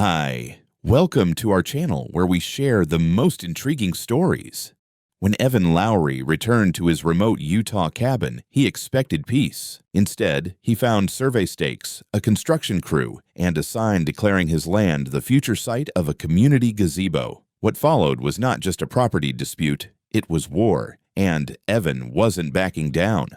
Hi, welcome to our channel where we share the most intriguing stories. When Evan Lowry returned to his remote Utah cabin, he expected peace. Instead, he found survey stakes, a construction crew, and a sign declaring his land the future site of a community gazebo. What followed was not just a property dispute, it was war, and Evan wasn't backing down.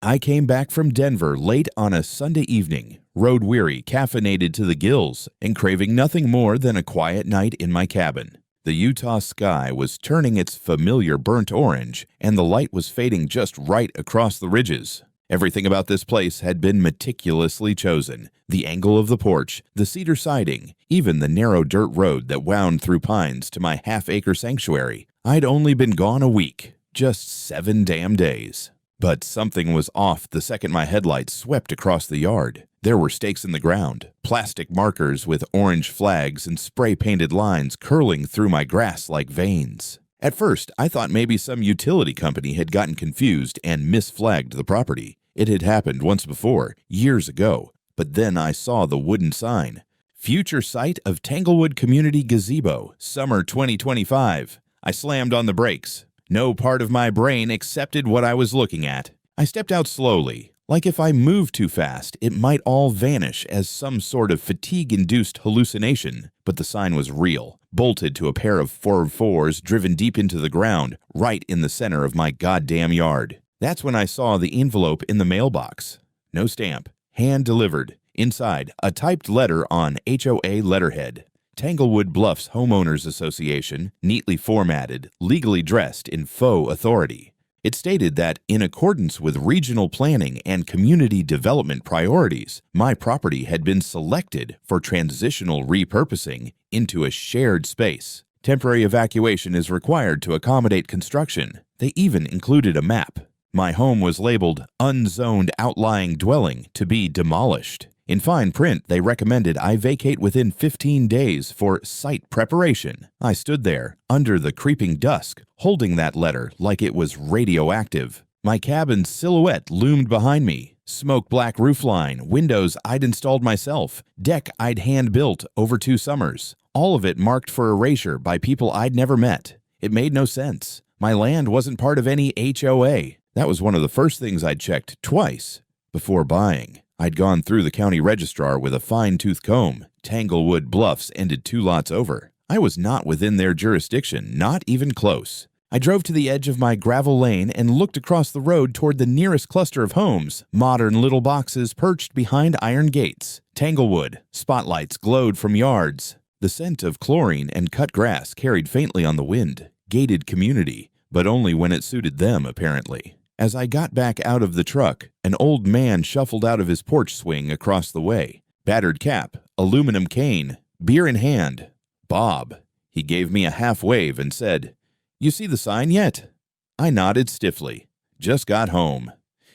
I came back from Denver late on a Sunday evening, road-weary, caffeinated to the gills, and craving nothing more than a quiet night in my cabin. The Utah sky was turning its familiar burnt orange, and the light was fading just right across the ridges. Everything about this place had been meticulously chosen. The angle of the porch, the cedar siding, even the narrow dirt road that wound through pines to my half-acre sanctuary. I'd only been gone a week, just 7 damn days. But something was off the second my headlights swept across the yard. There were stakes in the ground, plastic markers with orange flags and spray-painted lines curling through my grass like veins. At first, I thought maybe some utility company had gotten confused and misflagged the property. It had happened once before, years ago, but then I saw the wooden sign. Future site of Tanglewood Community Gazebo, summer 2025. I slammed on the brakes. No part of my brain accepted what I was looking at. I stepped out slowly, like if I moved too fast, it might all vanish as some sort of fatigue-induced hallucination. But the sign was real, bolted to a pair of 4x4s driven deep into the ground, right in the center of my goddamn yard. That's when I saw the envelope in the mailbox. No stamp, hand-delivered. Inside, a typed letter on HOA letterhead. Tanglewood Bluffs Homeowners Association, neatly formatted, legally dressed in faux authority. It stated that, in accordance with regional planning and community development priorities, my property had been selected for transitional repurposing into a shared space. Temporary evacuation is required to accommodate construction. They even included a map. My home was labeled Unzoned Outlying Dwelling to be demolished. In fine print, they recommended I vacate within 15 days for site preparation. I stood there, under the creeping dusk, holding that letter like it was radioactive. My cabin's silhouette loomed behind me. Smoke-black roofline, windows I'd installed myself, deck I'd hand-built over 2 summers. All of it marked for erasure by people I'd never met. It made no sense. My land wasn't part of any HOA. That was one of the first things I'd checked twice before buying. I'd gone through the county registrar with a fine-tooth comb. Tanglewood Bluffs ended 2 lots over. I was not within their jurisdiction, not even close. I drove to the edge of my gravel lane and looked across the road toward the nearest cluster of homes, modern little boxes perched behind iron gates. Tanglewood, spotlights glowed from yards. The scent of chlorine and cut grass carried faintly on the wind. Gated community, but only when it suited them, apparently. As I got back out of the truck, an old man shuffled out of his porch swing across the way. Battered cap, aluminum cane, beer in hand. Bob. He gave me a half wave and said, "You see the sign yet?" I nodded stiffly. Just got home.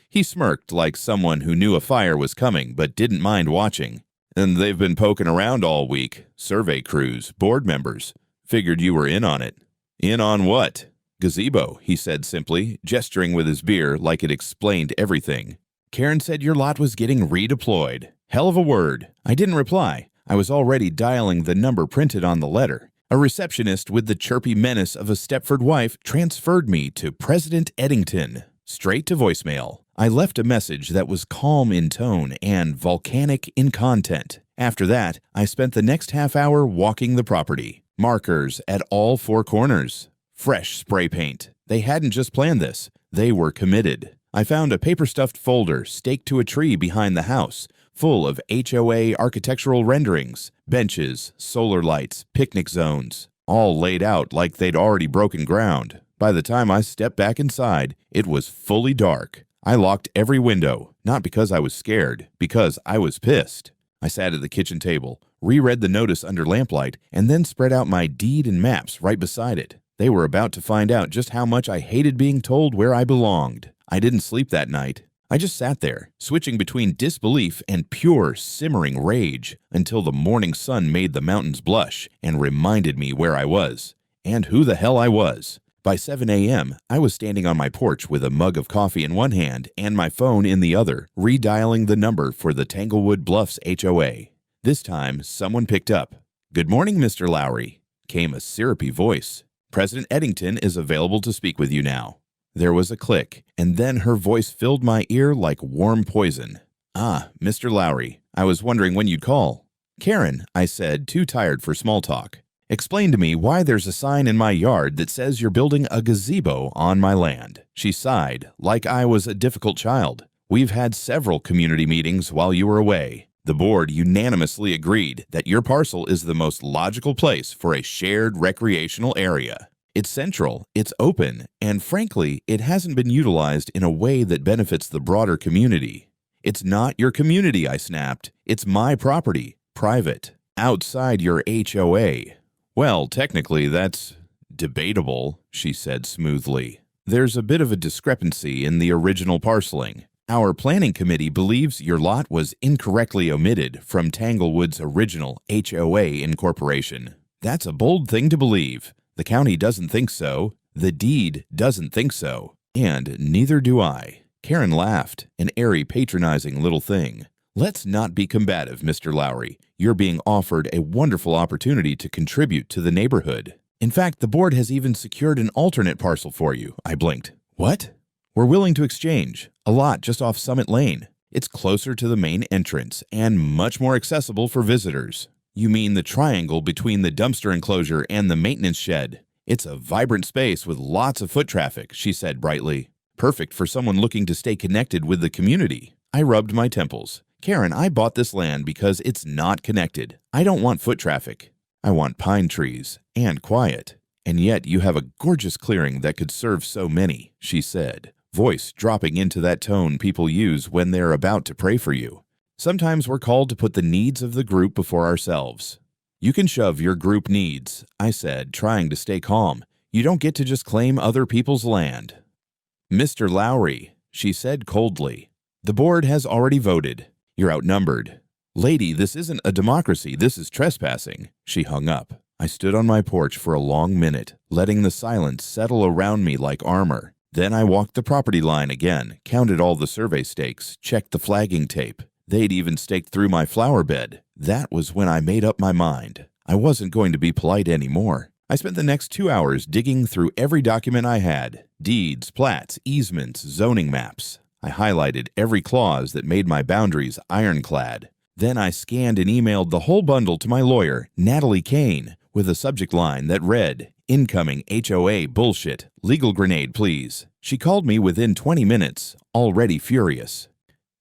He smirked like someone who knew a fire was coming but didn't mind watching. "And they've been poking around all week. Survey crews, board members. Figured you were in on it." "In on what?" "Gazebo," he said simply, gesturing with his beer like it explained everything. "Karen said your lot was getting redeployed." Hell of a word. I didn't reply. I was already dialing the number printed on the letter. A receptionist with the chirpy menace of a Stepford wife transferred me to President Eddington. Straight to voicemail. I left a message that was calm in tone and volcanic in content. After that, I spent the next half hour walking the property. Markers at all 4 corners. Fresh spray paint. They hadn't just planned this. They were committed. I found a paper-stuffed folder staked to a tree behind the house, full of HOA architectural renderings, benches, solar lights, picnic zones, all laid out like they'd already broken ground. By the time I stepped back inside, it was fully dark. I locked every window, not because I was scared, because I was pissed. I sat at the kitchen table, reread the notice under lamplight, and then spread out my deed and maps right beside it. They were about to find out just how much I hated being told where I belonged. I didn't sleep that night. I just sat there, switching between disbelief and pure, simmering rage, until the morning sun made the mountains blush and reminded me where I was, and who the hell I was. By 7 a.m., I was standing on my porch with a mug of coffee in one hand and my phone in the other, redialing the number for the Tanglewood Bluffs HOA. This time, someone picked up. "Good morning, Mr. Lowry," came a syrupy voice. "President Eddington is available to speak with you now." There was a click, and then her voice filled my ear like warm poison. "Ah, Mr. Lowry, I was wondering when you'd call." "Karen," I said, too tired for small talk. "Explain to me why there's a sign in my yard that says you're building a gazebo on my land." She sighed, like I was a difficult child. "We've had several community meetings while you were away. The board unanimously agreed that your parcel is the most logical place for a shared recreational area. It's central, it's open, and frankly, it hasn't been utilized in a way that benefits the broader community." "It's not your community," I snapped. "It's my property, private, outside your HOA." "Well, technically, that's debatable," she said smoothly. "There's a bit of a discrepancy in the original parceling. Our planning committee believes your lot was incorrectly omitted from Tanglewood's original HOA incorporation." "That's a bold thing to believe. The county doesn't think so. The deed doesn't think so. And neither do I." Karen laughed, an airy, patronizing little thing. "Let's not be combative, Mr. Lowry. You're being offered a wonderful opportunity to contribute to the neighborhood. In fact, the board has even secured an alternate parcel for you." I blinked. "What?" "We're willing to exchange a lot just off Summit Lane. It's closer to the main entrance and much more accessible for visitors." "You mean the triangle between the dumpster enclosure and the maintenance shed? It's a vibrant space with lots of foot traffic," she said brightly. "Perfect for someone looking to stay connected with the community." I rubbed my temples. "Karen, I bought this land because it's not connected. I don't want foot traffic. I want pine trees and quiet. And yet you have a gorgeous clearing that could serve so many," she said, voice dropping into that tone people use when they're about to pray for you. "Sometimes we're called to put the needs of the group before ourselves." "You can shove your group needs," I said, trying to stay calm. "You don't get to just claim other people's land." "Mr. Lowry," she said coldly, "the board has already voted. You're outnumbered." "Lady, this isn't a democracy, this is trespassing." She hung up. I stood on my porch for a long minute, letting the silence settle around me like armor. Then I walked the property line again, counted all the survey stakes, checked the flagging tape. They'd even staked through my flower bed. That was when I made up my mind. I wasn't going to be polite anymore. I spent the next 2 hours digging through every document I had: deeds, plats, easements, zoning maps. I highlighted every clause that made my boundaries ironclad. Then I scanned and emailed the whole bundle to my lawyer, Natalie Kane, with a subject line that read, "Incoming HOA bullshit. Legal grenade, please." She called me within 20 minutes, already furious.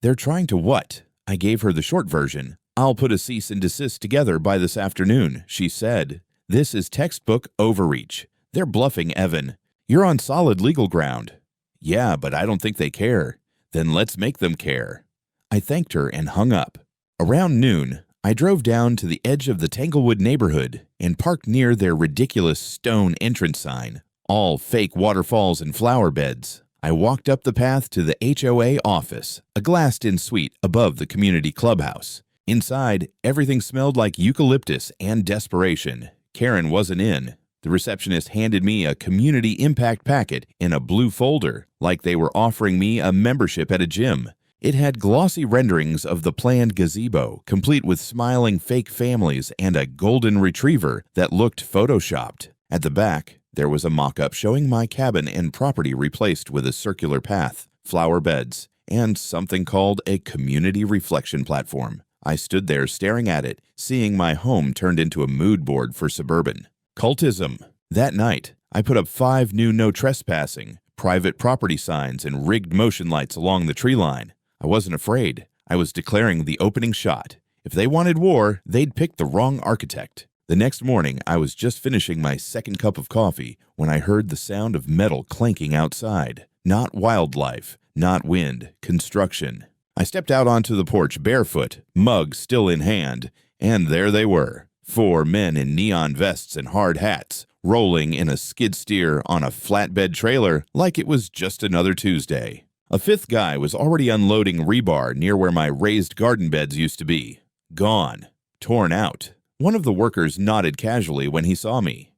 "They're trying to what?" I gave her the short version. "I'll put a cease and desist together by this afternoon," she said. "This is textbook overreach. They're bluffing, Evan. You're on solid legal ground." "Yeah, but I don't think they care." "Then let's make them care." I thanked her and hung up. Around noon, I drove down to the edge of the Tanglewood neighborhood and parked near their ridiculous stone entrance sign, all fake waterfalls and flower beds. I walked up the path to the HOA office, a glassed-in suite above the community clubhouse. Inside, everything smelled like eucalyptus and desperation. Karen wasn't in. The receptionist handed me a community impact packet in a blue folder, like they were offering me a membership at a gym. It had glossy renderings of the planned gazebo, complete with smiling fake families and a golden retriever that looked photoshopped. At the back, there was a mock-up showing my cabin and property replaced with a circular path, flower beds, and something called a community reflection platform. I stood there staring at it, seeing my home turned into a mood board for suburban. Cultism. That night, I put up 5 new no trespassing, private property signs, and rigged motion lights along the tree line. I wasn't afraid. I was declaring the opening shot. If they wanted war, they'd picked the wrong architect. The next morning, I was just finishing my second cup of coffee when I heard the sound of metal clanking outside. Not wildlife, not wind, construction. I stepped out onto the porch barefoot, mug still in hand, and there they were. 4 men in neon vests and hard hats, rolling in a skid steer on a flatbed trailer like it was just another Tuesday. A 5th guy was already unloading rebar near where my raised garden beds used to be. Gone. Torn out. One of the workers nodded casually when he saw me.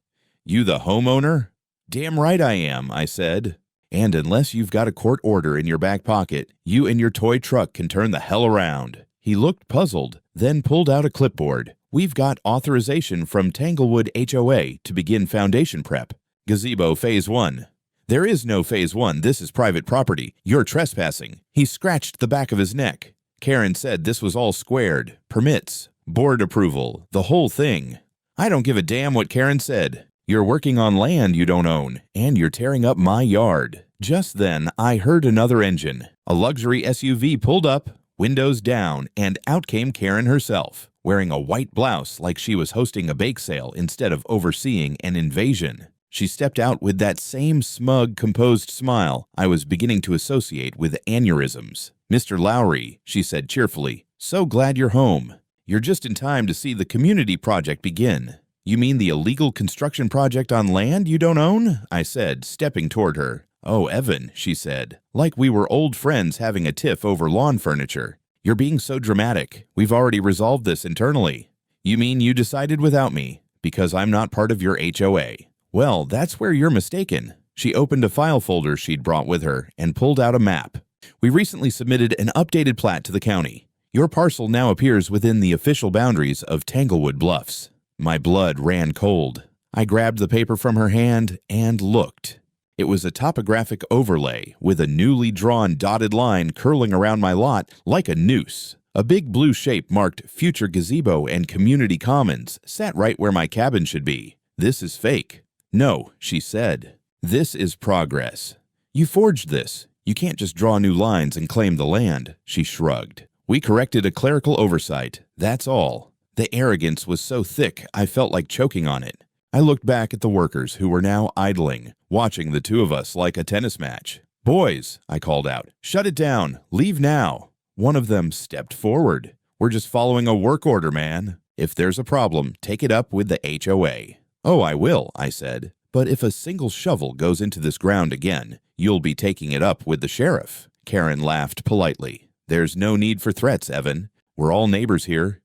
"You the homeowner?" "Damn right I am," I said. "And unless you've got a court order in your back pocket, you and your toy truck can turn the hell around." He looked puzzled, then pulled out a clipboard. We've got authorization from Tanglewood HOA to begin foundation prep. Gazebo Phase 1. There is no Phase 1. This is private property. You're trespassing. He scratched the back of his neck. Karen said this was all squared. Permits. Board approval. The whole thing. I don't give a damn what Karen said. You're working on land you don't own, and you're tearing up my yard. Just then, I heard another engine. A luxury SUV pulled up, windows down, and out came Karen herself, wearing a white blouse like she was hosting a bake sale instead of overseeing an invasion. She stepped out with that same smug, composed smile I was beginning to associate with aneurysms. "Mr. Lowry," she said cheerfully, "so glad you're home. You're just in time to see the community project begin." "You mean the illegal construction project on land you don't own?" I said, stepping toward her. "Oh, Evan," she said, like we were old friends having a tiff over lawn furniture. "You're being so dramatic. We've already resolved this internally." "You mean you decided without me, because I'm not part of your HOA?" "Well, that's where you're mistaken." She opened a file folder she'd brought with her and pulled out a map. "We recently submitted an updated plat to the county. Your parcel now appears within the official boundaries of Tanglewood Bluffs." My blood ran cold. I grabbed the paper from her hand and looked. It was a topographic overlay with a newly drawn dotted line curling around my lot like a noose. A big blue shape marked Future Gazebo and Community Commons sat right where my cabin should be. "This is fake." "No," she said. "This is progress. You forged this. You can't just draw new lines and claim the land." She shrugged. "We corrected a clerical oversight. That's all." The arrogance was so thick I felt like choking on it. I looked back at the workers who were now idling, watching the two of us like a tennis match. "Boys," I called out, "shut it down. Leave now." One of them stepped forward. "We're just following a work order, man. If there's a problem, take it up with the HOA." "Oh, I will," I said. "But if a single shovel goes into this ground again, you'll be taking it up with the sheriff." Karen laughed politely. "There's no need for threats, Evan. We're all neighbors here."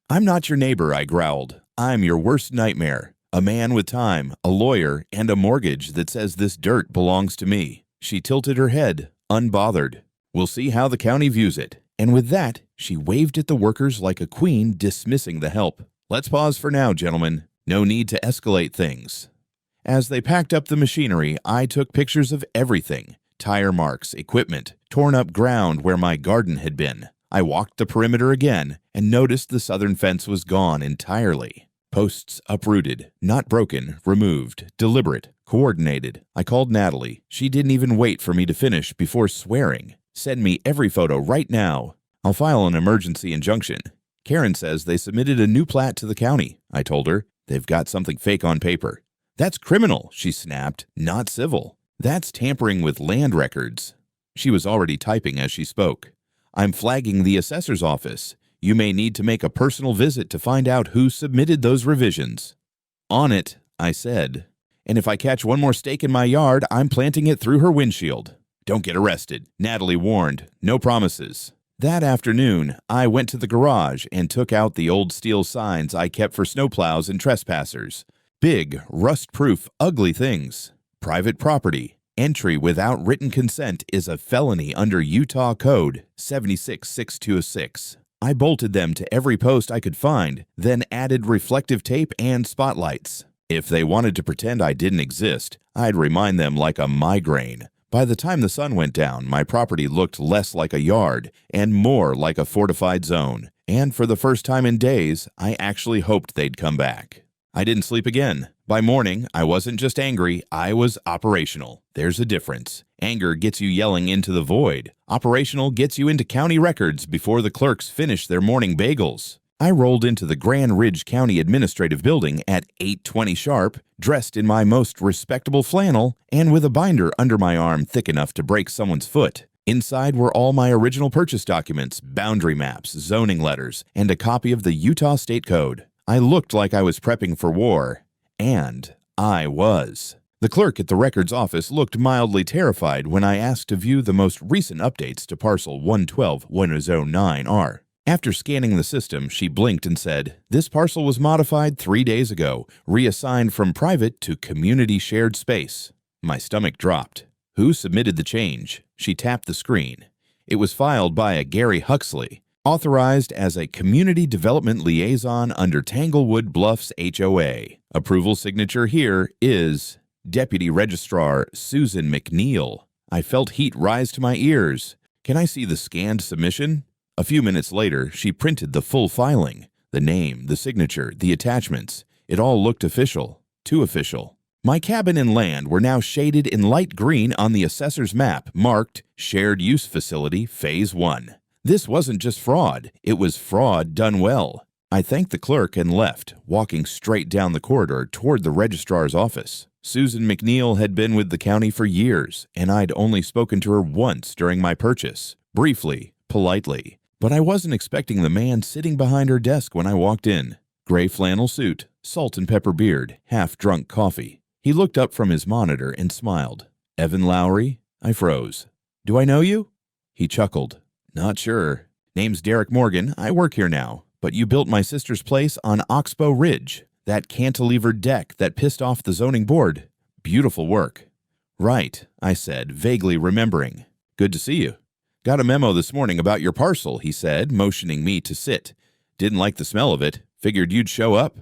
"I'm not your neighbor," I growled. "I'm your worst nightmare. A man with time, a lawyer, and a mortgage that says this dirt belongs to me." She tilted her head, unbothered. "We'll see how the county views it." And with that, she waved at the workers like a queen dismissing the help. "Let's pause for now, gentlemen. No need to escalate things." As they packed up the machinery, I took pictures of everything. Tire marks, equipment, torn up ground where my garden had been. I walked the perimeter again and noticed the southern fence was gone entirely. Posts uprooted, not broken, removed, deliberate, coordinated. I called Natalie. She didn't even wait for me to finish before swearing. "Send me every photo right now. I'll file an emergency injunction." "Karen says they submitted a new plat to the county," I told her. "They've got something fake on paper." "That's criminal," she snapped, "not civil. That's tampering with land records." She was already typing as she spoke. "I'm flagging the assessor's office. You may need to make a personal visit to find out who submitted those revisions." "On it," I said. "And if I catch one more stake in my yard, I'm planting it through her windshield." "Don't get arrested," Natalie warned. "No promises." That afternoon, I went to the garage and took out the old steel signs I kept for snowplows and trespassers. Big, rust-proof, ugly things. Private property. Entry without written consent is a felony under Utah Code 76626. I bolted them to every post I could find, then added reflective tape and spotlights. If they wanted to pretend I didn't exist, I'd remind them like a migraine. By the time the sun went down, my property looked less like a yard and more like a fortified zone. And for the first time in days, I actually hoped they'd come back. I didn't sleep again. By morning, I wasn't just angry, I was operational. There's a difference. Anger gets you yelling into the void. Operational gets you into county records before the clerks finish their morning bagels. I rolled into the Grand Ridge County Administrative Building at 8:20 sharp, dressed in my most respectable flannel and with a binder under my arm thick enough to break someone's foot. Inside were all my original purchase documents, boundary maps, zoning letters, and a copy of the Utah State Code. I looked like I was prepping for war. And I was. The clerk at the records office looked mildly terrified when I asked to view the most recent updates to parcel 112-1009R. After scanning the system, she blinked and said, "This parcel was modified 3 days ago, reassigned from private to community shared space." My stomach dropped. "Who submitted the change?" She tapped the screen. "It was filed by a Gary Huxley." Authorized as a Community Development Liaison under Tanglewood Bluffs HOA. Approval signature here is Deputy Registrar Susan McNeil. I felt heat rise to my ears. Can I see the scanned submission? A few minutes later, she printed the full filing. The name, the signature, the attachments. It all looked official. Too official. My cabin and land were now shaded in light green on the assessor's map, marked Shared Use Facility Phase 1. This wasn't just fraud, it was fraud done well. I thanked the clerk and left, walking straight down the corridor toward the registrar's office. Susan McNeil had been with the county for years, and I'd only spoken to her once during my purchase. Briefly, politely. But I wasn't expecting the man sitting behind her desk when I walked in. Gray flannel suit, salt and pepper beard, half-drunk coffee. He looked up from his monitor and smiled. Evan Lowry? I froze. Do I know you? He chuckled. Not sure. Name's Derek Morgan. I work here now. But you built my sister's place on Oxbow Ridge. That cantilevered deck that pissed off the zoning board. Beautiful work. Right, I said, vaguely remembering. Good to see you. Got a memo this morning about your parcel, he said, motioning me to sit. Didn't like the smell of it. Figured you'd show up.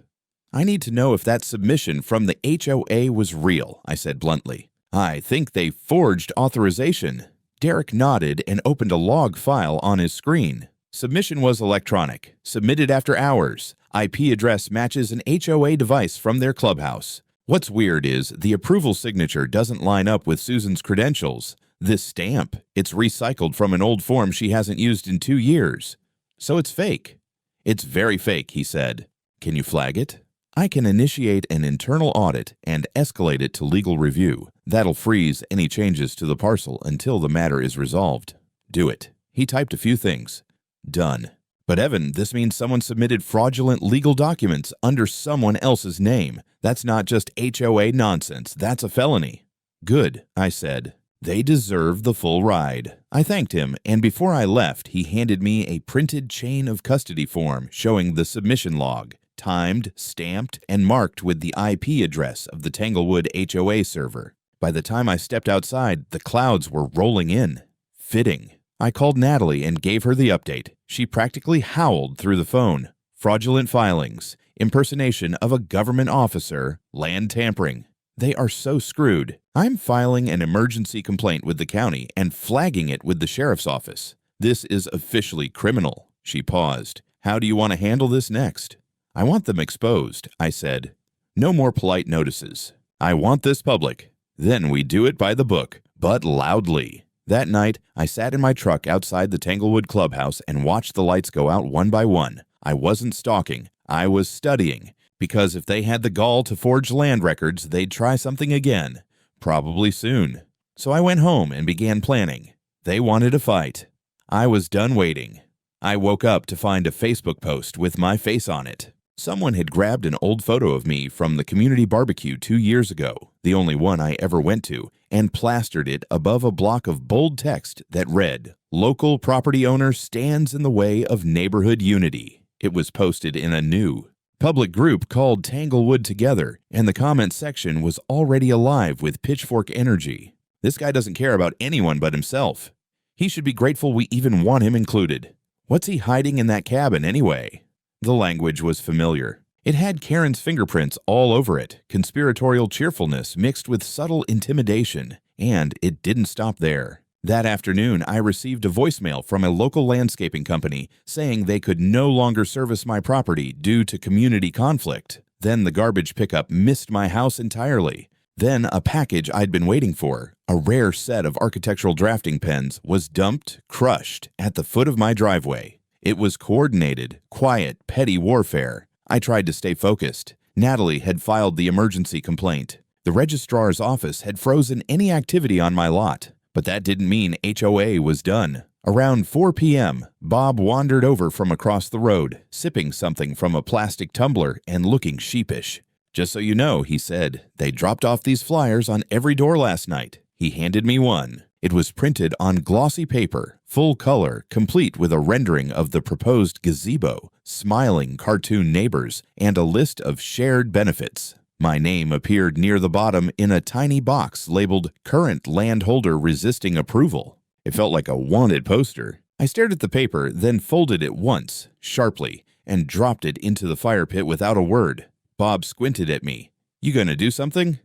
I need to know if that submission from the HOA was real, I said bluntly. I think they forged authorization. Derek nodded and opened a log file on his screen. Submission was electronic, submitted after hours. IP address matches an HOA device from their clubhouse. What's weird is the approval signature doesn't line up with Susan's credentials. This stamp, it's recycled from an old form she hasn't used in 2 years. So it's fake. It's very fake, he said. Can you flag it? I can initiate an internal audit and escalate it to legal review. That'll freeze any changes to the parcel until the matter is resolved. Do it. He typed a few things. Done. But Evan, this means someone submitted fraudulent legal documents under someone else's name. That's not just HOA nonsense. That's a felony. Good, I said. They deserve the full ride. I thanked him, and before I left, he handed me a printed chain of custody form showing the submission log, timed, stamped, and marked with the IP address of the Tanglewood HOA server. By the time I stepped outside, the clouds were rolling in. Fitting. I called Natalie and gave her the update. She practically howled through the phone. Fraudulent filings, impersonation of a government officer, land tampering. They are so screwed. I'm filing an emergency complaint with the county and flagging it with the sheriff's office. This is officially criminal. She paused. How do you want to handle this next? I want them exposed, I said. No more polite notices. I want this public. Then we do it by the book, but loudly. That night, I sat in my truck outside the Tanglewood clubhouse and watched the lights go out one by one. I wasn't stalking. I was studying. Because if they had the gall to forge land records, they'd try something again. Probably soon. So I went home and began planning. They wanted a fight. I was done waiting. I woke up to find a Facebook post with my face on it. Someone had grabbed an old photo of me from the community barbecue 2 years ago, the only one I ever went to, and plastered it above a block of bold text that read, "Local property owner stands in the way of neighborhood unity." It was posted in a new public group called Tanglewood Together, and the comment section was already alive with pitchfork energy. This guy doesn't care about anyone but himself. He should be grateful we even want him included. What's he hiding in that cabin anyway? The language was familiar. It had Karen's fingerprints all over it, conspiratorial cheerfulness mixed with subtle intimidation, and it didn't stop there. That afternoon, I received a voicemail from a local landscaping company saying they could no longer service my property due to community conflict. Then the garbage pickup missed my house entirely. Then a package I'd been waiting for, a rare set of architectural drafting pens, was dumped, crushed, at the foot of my driveway. It was coordinated, quiet, petty warfare. I tried to stay focused. Natalie had filed the emergency complaint. The registrar's office had frozen any activity on my lot. But that didn't mean HOA was done. Around 4 p.m., Bob wandered over from across the road, sipping something from a plastic tumbler and looking sheepish. "Just so you know," he said, "they dropped off these flyers on every door last night." He handed me one. It was printed on glossy paper, full color, complete with a rendering of the proposed gazebo, smiling cartoon neighbors, and a list of shared benefits. My name appeared near the bottom in a tiny box labeled "Current Landholder Resisting Approval." It felt like a wanted poster. I stared at the paper, then folded it once, sharply, and dropped it into the fire pit without a word. Bob squinted at me. "You gonna do something?"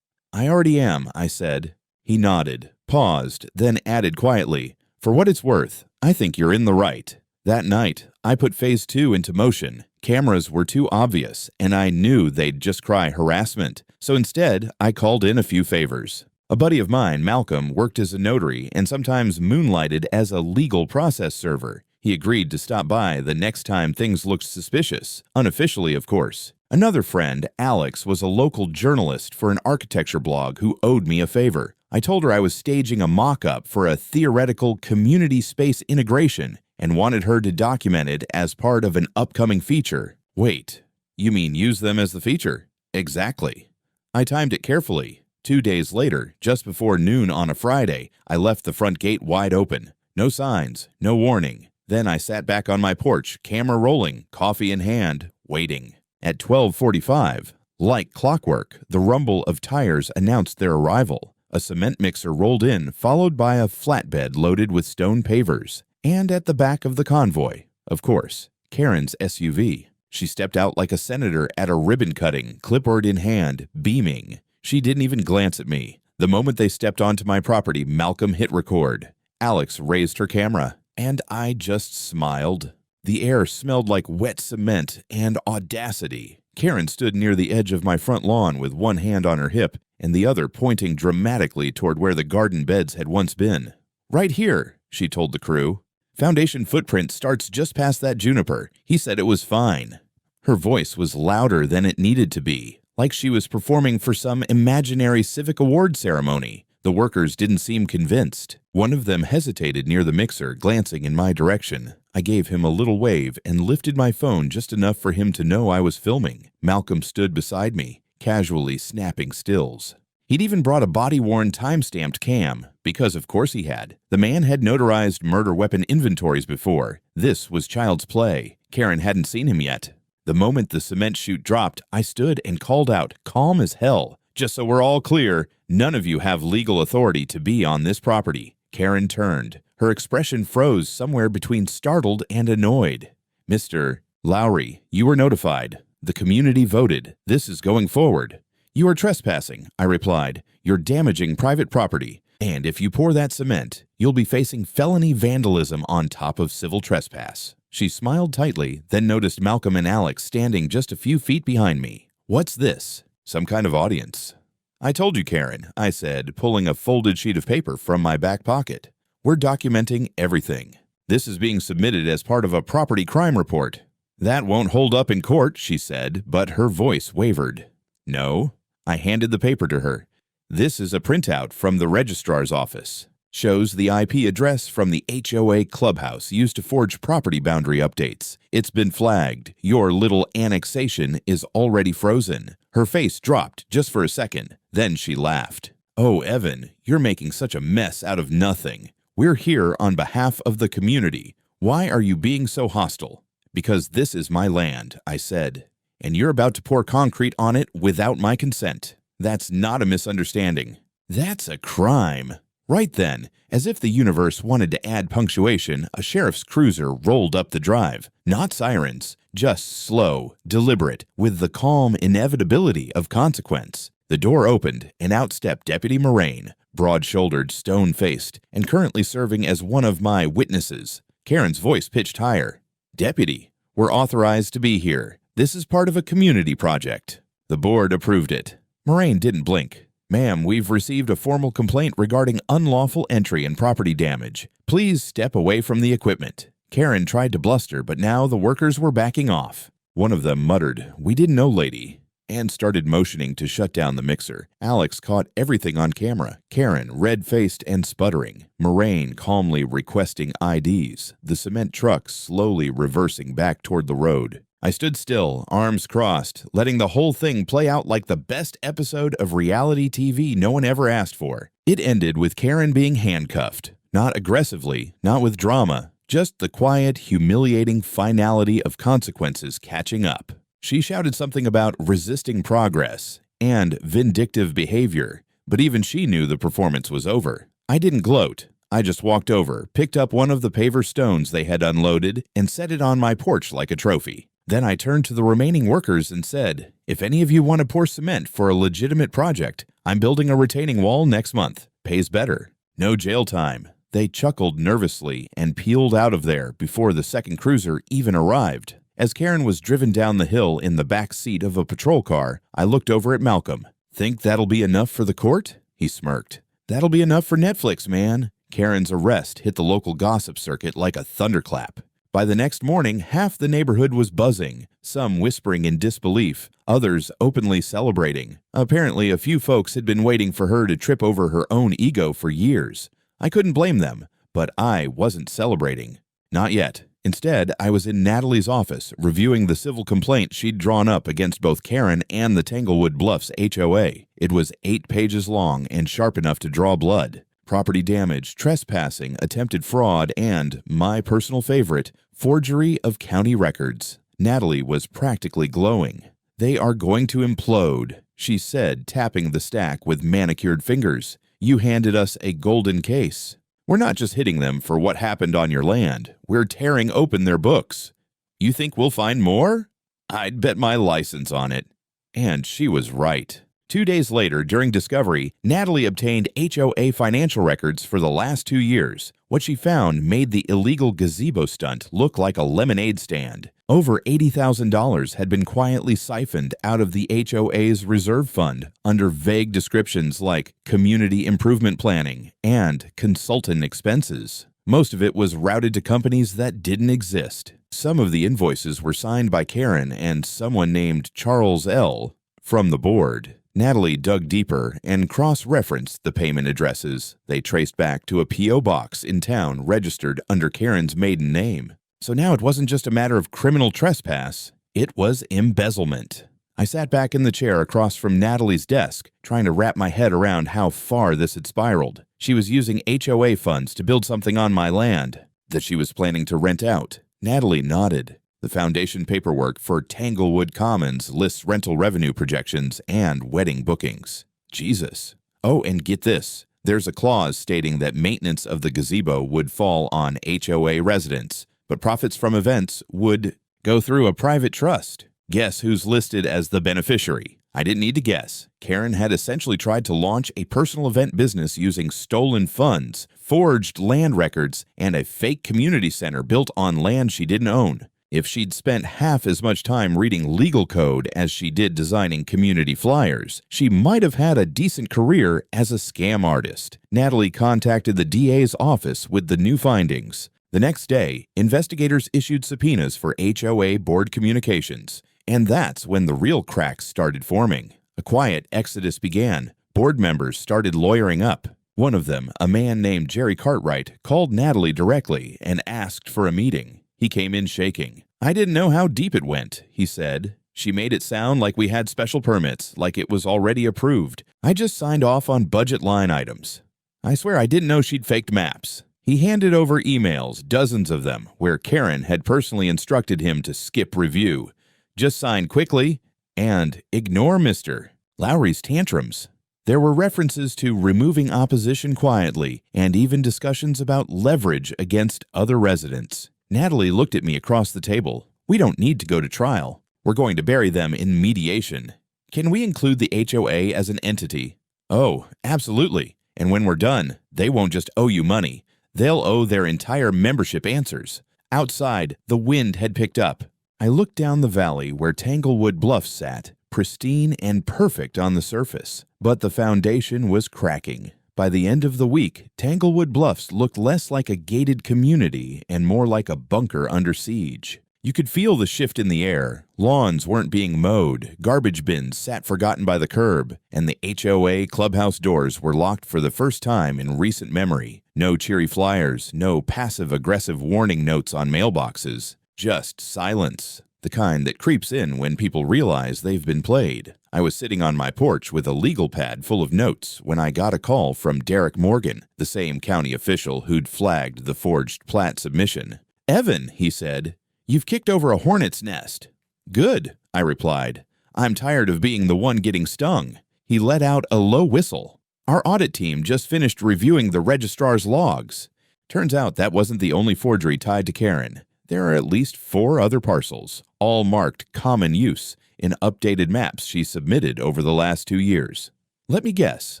"I already am," I said. He nodded, paused, then added quietly, "For what it's worth, I think you're in the right." That night, I put Phase 2 into motion. Cameras were too obvious, and I knew they'd just cry harassment. So instead, I called in a few favors. A buddy of mine, Malcolm, worked as a notary and sometimes moonlighted as a legal process server. He agreed to stop by the next time things looked suspicious, unofficially, of course. Another friend, Alex, was a local journalist for an architecture blog who owed me a favor. I told her I was staging a mock-up for a theoretical community space integration and wanted her to document it as part of an upcoming feature. Wait, you mean use them as the feature? Exactly. I timed it carefully. 2 days later, just before noon on a Friday, I left the front gate wide open. No signs, no warning. Then I sat back on my porch, camera rolling, coffee in hand, waiting. At 12:45, like clockwork, the rumble of tires announced their arrival. A cement mixer rolled in, followed by a flatbed loaded with stone pavers. And at the back of the convoy, of course, Karen's SUV. She stepped out like a senator at a ribbon cutting, clipboard in hand, beaming. She didn't even glance at me. The moment they stepped onto my property, Malcolm hit record. Alex raised her camera, and I just smiled. The air smelled like wet cement and audacity. Karen stood near the edge of my front lawn with one hand on her hip and the other pointing dramatically toward where the garden beds had once been. "Right here," she told the crew. "Foundation footprint starts just past that juniper. He said it was fine." Her voice was louder than it needed to be, like she was performing for some imaginary civic award ceremony. The workers didn't seem convinced. One of them hesitated near the mixer, glancing in my direction. I gave him a little wave and lifted my phone just enough for him to know I was filming. Malcolm stood beside me, casually snapping stills. He'd even brought a body-worn time-stamped cam, because of course he had. The man had notarized murder weapon inventories before. This was child's play. Karen hadn't seen him yet. The moment the cement chute dropped, I stood and called out, calm as hell. "Just so we're all clear, none of you have legal authority to be on this property." Karen turned. Her expression froze somewhere between startled and annoyed. "Mr. Lowry, you were notified. The community voted. This is going forward." "You are trespassing," I replied. "You're damaging private property. And if you pour that cement, you'll be facing felony vandalism on top of civil trespass." She smiled tightly, then noticed Malcolm and Alex standing just a few feet behind me. "What's this? Some kind of audience?" "I told you, Karen," I said, pulling a folded sheet of paper from my back pocket. "We're documenting everything. This is being submitted as part of a property crime report." "That won't hold up in court," she said, but her voice wavered. "No." I handed the paper to her. "This is a printout from the registrar's office. Shows the IP address from the HOA clubhouse used to forge property boundary updates. It's been flagged. Your little annexation is already frozen." Her face dropped just for a second. Then she laughed. "Oh, Evan, you're making such a mess out of nothing. We're here on behalf of the community. Why are you being so hostile?" "Because this is my land," I said. "And you're about to pour concrete on it without my consent. That's not a misunderstanding. That's a crime." Right then, as if the universe wanted to add punctuation, a sheriff's cruiser rolled up the drive. Not sirens, just slow, deliberate, with the calm inevitability of consequence. The door opened, and out stepped Deputy Moraine, broad-shouldered, stone-faced, and currently serving as one of my witnesses. Karen's voice pitched higher. "Deputy, we're authorized to be here. This is part of a community project." The board approved it. Moraine didn't blink. "Ma'am, we've received a formal complaint regarding unlawful entry and property damage. Please step away from the equipment." Karen tried to bluster, but now the workers were backing off. One of them muttered, "We didn't know, lady," and started motioning to shut down the mixer. Alex caught everything on camera. Karen, red-faced and sputtering. Moraine calmly requesting IDs. The cement truck slowly reversing back toward the road. I stood still, arms crossed, letting the whole thing play out like the best episode of reality TV no one ever asked for. It ended with Karen being handcuffed. Not aggressively, not with drama, just the quiet, humiliating finality of consequences catching up. She shouted something about resisting progress and vindictive behavior, but even she knew the performance was over. I didn't gloat. I just walked over, picked up one of the paver stones they had unloaded, and set it on my porch like a trophy. Then I turned to the remaining workers and said, "If any of you want to pour cement for a legitimate project, I'm building a retaining wall next month. Pays better. No jail time." They chuckled nervously and peeled out of there before the second cruiser even arrived. As Karen was driven down the hill in the back seat of a patrol car, I looked over at Malcolm. "Think that'll be enough for the court?" He smirked. "That'll be enough for Netflix, man." Karen's arrest hit the local gossip circuit like a thunderclap. By the next morning, half the neighborhood was buzzing, some whispering in disbelief, others openly celebrating. Apparently, a few folks had been waiting for her to trip over her own ego for years. I couldn't blame them, but I wasn't celebrating. Not yet. Instead, I was in Natalie's office, reviewing the civil complaint she'd drawn up against both Karen and the Tanglewood Bluffs HOA. It was 8 pages long and sharp enough to draw blood. Property damage, trespassing, attempted fraud, and, my personal favorite, forgery of county records. Natalie was practically glowing. "They are going to implode," she said, tapping the stack with manicured fingers. "You handed us a golden case. We're not just hitting them for what happened on your land. We're tearing open their books. You think we'll find more? I'd bet my license on it." And she was right. 2 days later, during discovery, Natalie obtained HOA financial records for the last 2 years. What she found made the illegal gazebo stunt look like a lemonade stand. Over $80,000 had been quietly siphoned out of the HOA's reserve fund under vague descriptions like community improvement planning and consultant expenses. Most of it was routed to companies that didn't exist. Some of the invoices were signed by Karen and someone named Charles L. from the board. Natalie dug deeper and cross-referenced the payment addresses. They traced back to a P.O. box in town registered under Karen's maiden name. So now it wasn't just a matter of criminal trespass, it was embezzlement. I sat back in the chair across from Natalie's desk, trying to wrap my head around how far this had spiraled. She was using HOA funds to build something on my land that she was planning to rent out. Natalie nodded. The foundation paperwork for Tanglewood Commons lists rental revenue projections and wedding bookings. Jesus. Oh, and get this. There's a clause stating that maintenance of the gazebo would fall on HOA residents, but profits from events would go through a private trust. Guess who's listed as the beneficiary? I didn't need to guess. Karen had essentially tried to launch a personal event business using stolen funds, forged land records, and a fake community center built on land she didn't own. If she'd spent half as much time reading legal code as she did designing community flyers, she might have had a decent career as a scam artist. Natalie contacted the DA's office with the new findings. The next day, investigators issued subpoenas for HOA board communications. And that's when the real cracks started forming. A quiet exodus began. Board members started lawyering up. One of them, a man named Jerry Cartwright, called Natalie directly and asked for a meeting. He came in shaking. "I didn't know how deep it went," he said. "She made it sound like we had special permits, like it was already approved. I just signed off on budget line items. I swear I didn't know she'd faked maps." He handed over emails, dozens of them, where Karen had personally instructed him to skip review. Just sign quickly and ignore Mr. Lowry's tantrums. There were references to removing opposition quietly and even discussions about leverage against other residents. Natalie looked at me across the table. "We don't need to go to trial. We're going to bury them in mediation. Can we include the HOA as an entity?" "Oh, absolutely. And when we're done, they won't just owe you money. They'll owe their entire membership answers." Outside, the wind had picked up. I looked down the valley where Tanglewood Bluffs sat, pristine and perfect on the surface, but the foundation was cracking. By the end of the week, Tanglewood Bluffs looked less like a gated community and more like a bunker under siege. You could feel the shift in the air. Lawns weren't being mowed, garbage bins sat forgotten by the curb, and the HOA clubhouse doors were locked for the first time in recent memory. No cheery flyers, no passive-aggressive warning notes on mailboxes. Just silence, the kind that creeps in when people realize they've been played. I was sitting on my porch with a legal pad full of notes when I got a call from Derek Morgan, the same county official who'd flagged the forged plat submission. "Evan," he said, "you've kicked over a hornet's nest." "Good," I replied. "I'm tired of being the one getting stung." He let out a low whistle. Our audit team just finished reviewing the registrar's logs. Turns out that wasn't the only forgery tied to Karen. There are at least 4 other parcels, all marked common use, in updated maps she submitted over the last 2 years. Let me guess,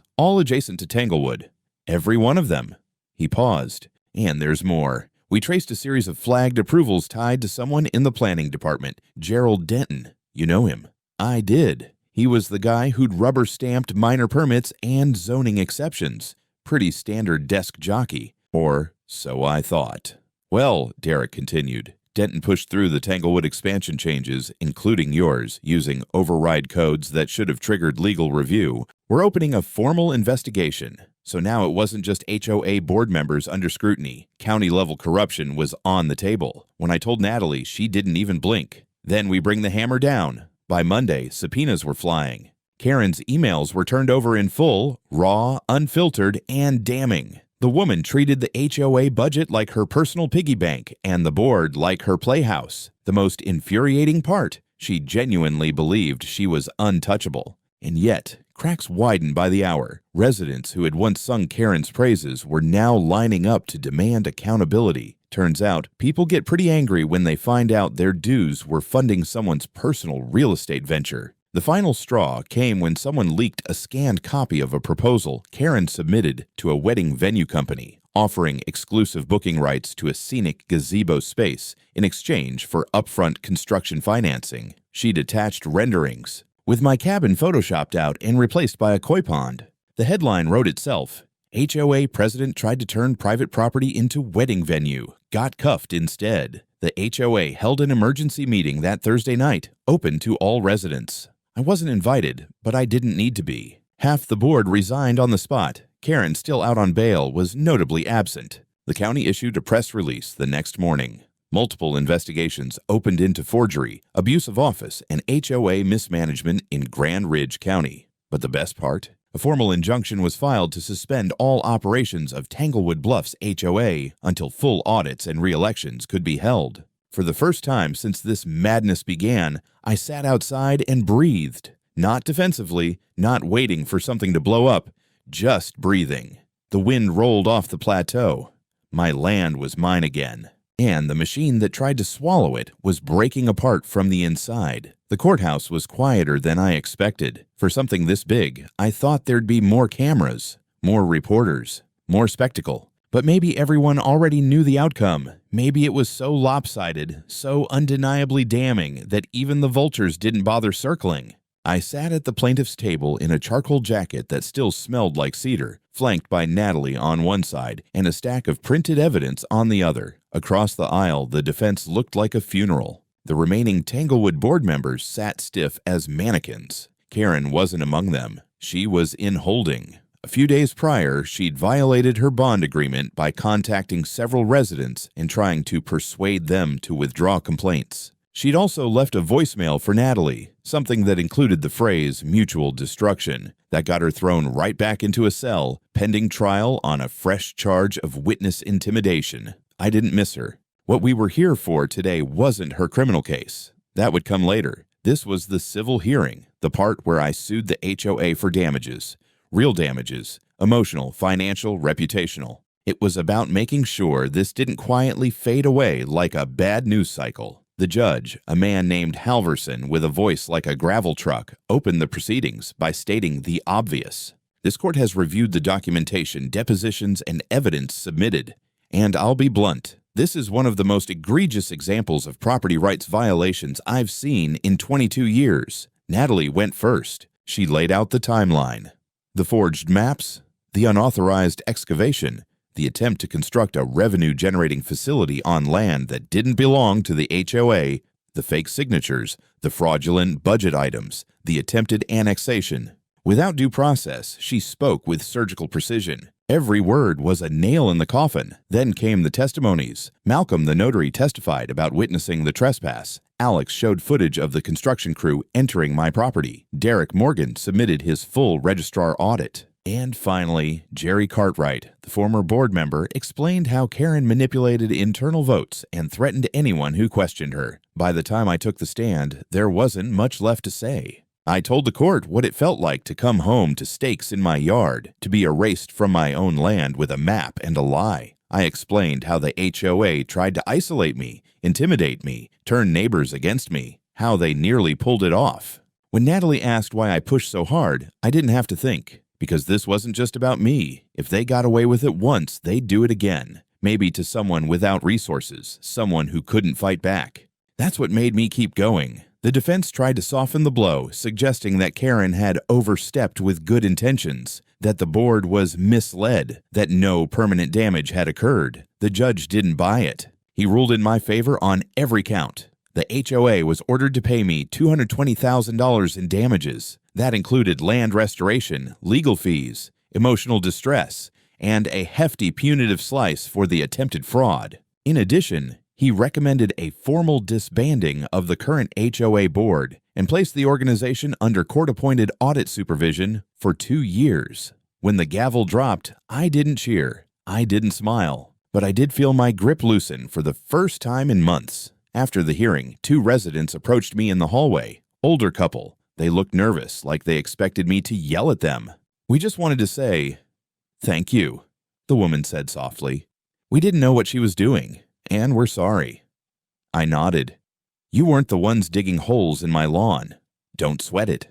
all adjacent to Tanglewood. Every one of them. He paused. And there's more. We traced a series of flagged approvals tied to someone in the planning department, Gerald Denton. You know him. I did. He was the guy who'd rubber-stamped minor permits and zoning exceptions. Pretty standard desk jockey. Or so I thought. Well, Derek continued, Denton pushed through the Tanglewood expansion changes, including yours, using override codes that should have triggered legal review. We're opening a formal investigation. So now it wasn't just HOA board members under scrutiny. County-level corruption was on the table. When I told Natalie, she didn't even blink. Then we bring the hammer down. By Monday, subpoenas were flying. Karen's emails were turned over in full, raw, unfiltered, and damning. The woman treated the HOA budget like her personal piggy bank and the board like her playhouse. The most infuriating part, she genuinely believed she was untouchable. And yet, cracks widened by the hour. Residents who had once sung Karen's praises were now lining up to demand accountability. Turns out, people get pretty angry when they find out their dues were funding someone's personal real estate venture. The final straw came when someone leaked a scanned copy of a proposal Karen submitted to a wedding venue company, offering exclusive booking rights to a scenic gazebo space in exchange for upfront construction financing. She'd attached renderings, with my cabin photoshopped out and replaced by a koi pond. The headline wrote itself. HOA president tried to turn private property into wedding venue, got cuffed instead. The HOA held an emergency meeting that Thursday night, open to all residents. I wasn't invited, but I didn't need to be. Half the board resigned on the spot. Karen, still out on bail, was notably absent. The county issued a press release the next morning. Multiple investigations opened into forgery, abuse of office, and HOA mismanagement in Grand Ridge County. But the best part? A formal injunction was filed to suspend all operations of Tanglewood Bluffs HOA until full audits and re-elections could be held. For the first time since this madness began, I sat outside and breathed. Not defensively, not waiting for something to blow up, just breathing. The wind rolled off the plateau. My land was mine again. And the machine that tried to swallow it was breaking apart from the inside. The courthouse was quieter than I expected. For something this big, I thought there'd be more cameras, more reporters, more spectacle. But maybe everyone already knew the outcome. Maybe it was so lopsided, so undeniably damning that even the vultures didn't bother circling. I sat at the plaintiff's table in a charcoal jacket that still smelled like cedar, flanked by Natalie on one side and a stack of printed evidence on the other. Across the aisle, the defense looked like a funeral. The remaining Tanglewood board members sat stiff as mannequins. Karen wasn't among them. She was in holding. A few days prior, she'd violated her bond agreement by contacting several residents and trying to persuade them to withdraw complaints. She'd also left a voicemail for Natalie, something that included the phrase mutual destruction, that got her thrown right back into a cell, pending trial on a fresh charge of witness intimidation. I didn't miss her. What we were here for today wasn't her criminal case. That would come later. This was the civil hearing, the part where I sued the HOA for damages. Real damages, emotional, financial, reputational. It was about making sure this didn't quietly fade away like a bad news cycle. The judge, a man named Halverson with a voice like a gravel truck, opened the proceedings by stating the obvious. This court has reviewed the documentation, depositions, and evidence submitted. And I'll be blunt, this is one of the most egregious examples of property rights violations I've seen in 22 years. Natalie went first. She laid out the timeline. The forged maps, the unauthorized excavation, the attempt to construct a revenue-generating facility on land that didn't belong to the HOA, the fake signatures, the fraudulent budget items, the attempted annexation. Without due process, she spoke with surgical precision. Every word was a nail in the coffin. Then came the testimonies. Malcolm, the notary, testified about witnessing the trespass. Alex showed footage of the construction crew entering my property. Derek Morgan submitted his full registrar audit. And finally, Jerry Cartwright, the former board member, explained how Karen manipulated internal votes and threatened anyone who questioned her. By the time I took the stand, there wasn't much left to say. I told the court what it felt like to come home to stakes in my yard, to be erased from my own land with a map and a lie. I explained how the HOA tried to isolate me, intimidate me, turn neighbors against me, how they nearly pulled it off. When Natalie asked why I pushed so hard, I didn't have to think, because this wasn't just about me. If they got away with it once, they'd do it again. Maybe to someone without resources, someone who couldn't fight back. That's what made me keep going. The defense tried to soften the blow, suggesting that Karen had overstepped with good intentions, that the board was misled, that no permanent damage had occurred. The judge didn't buy it. He ruled in my favor on every count. The HOA was ordered to pay me $220,000 in damages. That included land restoration, legal fees, emotional distress, and a hefty punitive slice for the attempted fraud. In addition, he recommended a formal disbanding of the current HOA board and placed the organization under court-appointed audit supervision for 2 years. When the gavel dropped, I didn't cheer. I didn't smile. But I did feel my grip loosen for the first time in months. After the hearing, 2 residents approached me in the hallway. Older couple. They looked nervous, like they expected me to yell at them. "We just wanted to say, thank you," the woman said softly. "We didn't know what she was doing, and we're sorry." I nodded. "You weren't the ones digging holes in my lawn. Don't sweat it."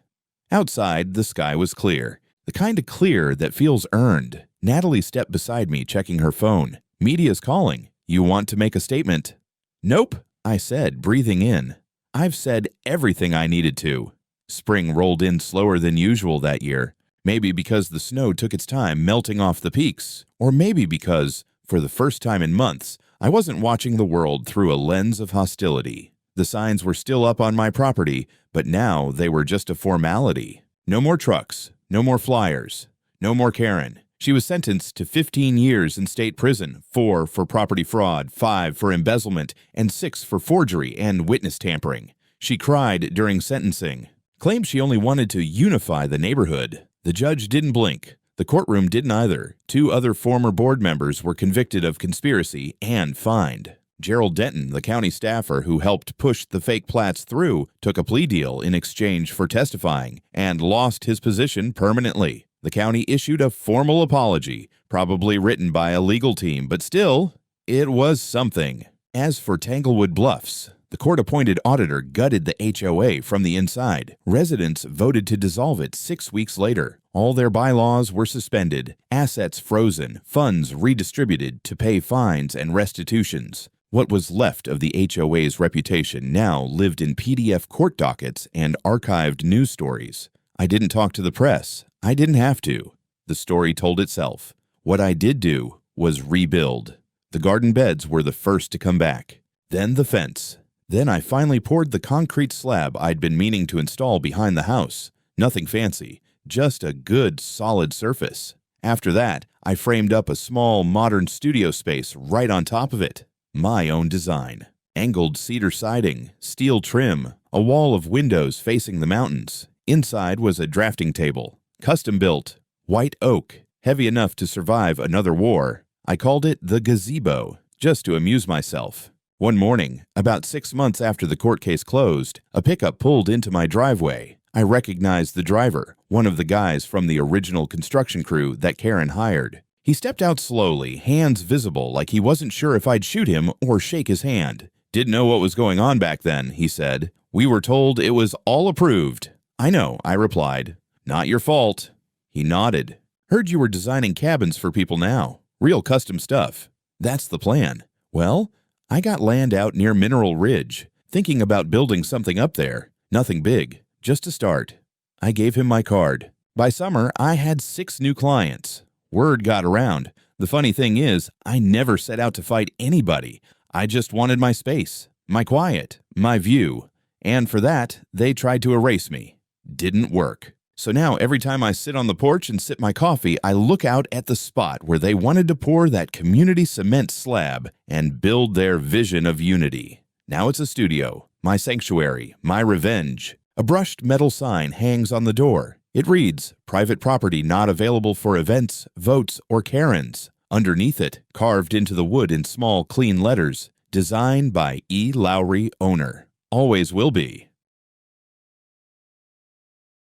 Outside, the sky was clear, the kind of clear that feels earned. Natalie stepped beside me, checking her phone. "Media's calling. You want to make a statement?" "Nope," I said, breathing in. "I've said everything I needed to." Spring rolled in slower than usual that year. Maybe because the snow took its time melting off the peaks, or maybe because, for the first time in months, I wasn't watching the world through a lens of hostility. The signs were still up on my property, but now they were just a formality. No more trucks, no more flyers, no more Karen. She was sentenced to 15 years in state prison, 4 for property fraud, 5 for embezzlement, and 6 for forgery and witness tampering. She cried during sentencing, claimed she only wanted to unify the neighborhood. The judge didn't blink. The courtroom didn't either. 2 other former board members were convicted of conspiracy and fined. Gerald Denton, the county staffer who helped push the fake plats through, took a plea deal in exchange for testifying and lost his position permanently. The county issued a formal apology, probably written by a legal team, but still, it was something. As for Tanglewood Bluffs, the court-appointed auditor gutted the HOA from the inside. Residents voted to dissolve it 6 weeks later. All their bylaws were suspended, assets frozen, funds redistributed to pay fines and restitutions. What was left of the HOA's reputation now lived in PDF court dockets and archived news stories. I didn't talk to the press. I didn't have to. The story told itself. What I did do was rebuild. The garden beds were the first to come back. Then the fence. Then I finally poured the concrete slab I'd been meaning to install behind the house. Nothing fancy, just a good, solid surface. After that, I framed up a small, modern studio space right on top of it. My own design. Angled cedar siding, steel trim, a wall of windows facing the mountains. Inside was a drafting table, custom built, white oak, heavy enough to survive another war. I called it the Gazebo, just to amuse myself. One morning, about 6 months after the court case closed, a pickup pulled into my driveway. I recognized the driver, one of the guys from the original construction crew that Karen hired. He stepped out slowly, hands visible like he wasn't sure if I'd shoot him or shake his hand. "Didn't know what was going on back then," he said. "We were told it was all approved." "I know," I replied. "Not your fault." He nodded. "Heard you were designing cabins for people now. Real custom stuff." "That's the plan." "Well, I got land out near Mineral Ridge, thinking about building something up there. Nothing big, just a start." I gave him my card. By summer, I had 6 new clients. Word got around. The funny thing is, I never set out to fight anybody. I just wanted my space, my quiet, my view. And for that, they tried to erase me. Didn't work. So now every time I sit on the porch and sip my coffee, I look out at the spot where they wanted to pour that community cement slab and build their vision of unity. Now it's a studio, my sanctuary, my revenge. A brushed metal sign hangs on the door. It reads, "Private property not available for events, votes, or Karens." Underneath it, carved into the wood in small, clean letters, "Design by E. Lowry, owner." Always will be.